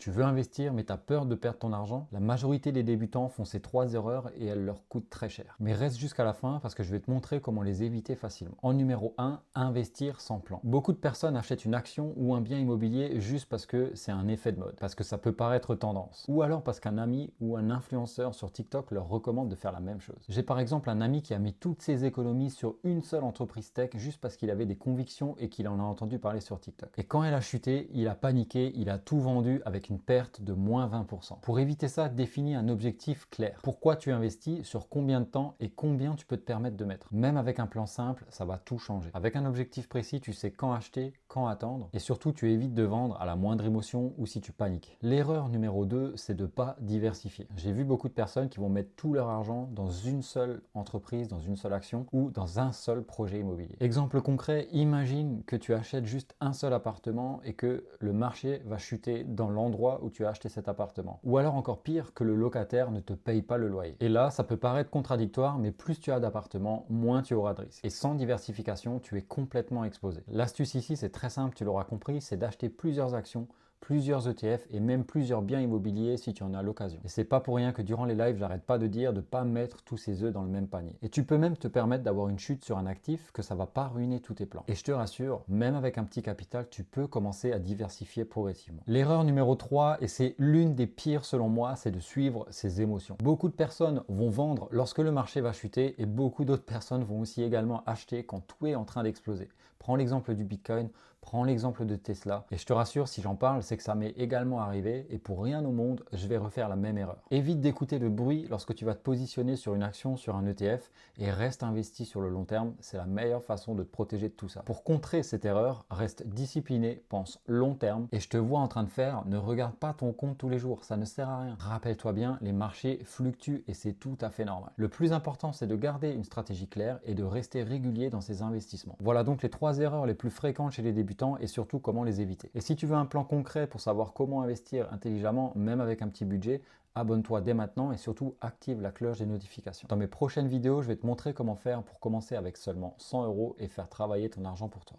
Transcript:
Tu veux investir mais tu as peur de perdre ton argent? La majorité des débutants font ces 3 erreurs et elles leur coûtent très cher. Mais reste jusqu'à la fin parce que je vais te montrer comment les éviter facilement. En numéro 1, investir sans plan. Beaucoup de personnes achètent une action ou un bien immobilier juste parce que c'est un effet de mode, parce que ça peut paraître tendance. Ou alors parce qu'un ami ou un influenceur sur TikTok leur recommande de faire la même chose. J'ai par exemple un ami qui a mis toutes ses économies sur une seule entreprise tech juste parce qu'il avait des convictions et qu'il en a entendu parler sur TikTok. Et quand elle a chuté, il a paniqué, il a tout vendu avec une perte de moins 20%. Pour éviter ça, définis un objectif clair. Pourquoi tu investis, sur combien de temps et combien tu peux te permettre de mettre. Même avec un plan simple, ça va tout changer. Avec un objectif précis, tu sais quand acheter, quand attendre et surtout tu évites de vendre à la moindre émotion ou si tu paniques. L'erreur numéro 2, c'est de ne pas diversifier. J'ai vu beaucoup de personnes qui vont mettre tout leur argent dans une seule entreprise, dans une seule action ou dans un seul projet immobilier. Exemple concret, imagine que tu achètes juste un seul appartement et que le marché va chuter dans l'endroit où tu as acheté cet appartement. Ou alors encore pire, que le locataire ne te paye pas le loyer. Et là, ça peut paraître contradictoire, mais plus tu as d'appartements, moins tu auras de risques. Et sans diversification, tu es complètement exposé. L'astuce ici, c'est très simple, tu l'auras compris, c'est d'acheter plusieurs actions, plusieurs ETF et même plusieurs biens immobiliers si tu en as l'occasion. Et c'est pas pour rien que durant les lives, j'arrête pas de dire de pas mettre tous ses œufs dans le même panier. Et tu peux même te permettre d'avoir une chute sur un actif que ça va pas ruiner tous tes plans. Et je te rassure, même avec un petit capital, tu peux commencer à diversifier progressivement. L'erreur numéro 3, et c'est l'une des pires selon moi, c'est de suivre ses émotions. Beaucoup de personnes vont vendre lorsque le marché va chuter et beaucoup d'autres personnes vont aussi également acheter quand tout est en train d'exploser. Prends l'exemple du Bitcoin, prends l'exemple de Tesla. Et je te rassure, si j'en parle, c'est que ça m'est également arrivé et pour rien au monde, je vais refaire la même erreur. Évite d'écouter le bruit lorsque tu vas te positionner sur une action, sur un ETF et reste investi sur le long terme. C'est la meilleure façon de te protéger de tout ça. Pour contrer cette erreur, reste discipliné, pense long terme et je te vois en train de faire, ne regarde pas ton compte tous les jours, ça ne sert à rien. Rappelle-toi bien, les marchés fluctuent et c'est tout à fait normal. Le plus important, c'est de garder une stratégie claire et de rester régulier dans ses investissements. Voilà donc les 3 erreurs les plus fréquentes chez les débutants et surtout comment les éviter. Et si tu veux un plan concret pour savoir comment investir intelligemment, même avec un petit budget, abonne-toi dès maintenant et surtout active la cloche des notifications. Dans mes prochaines vidéos, je vais te montrer comment faire pour commencer avec seulement 100 € et faire travailler ton argent pour toi.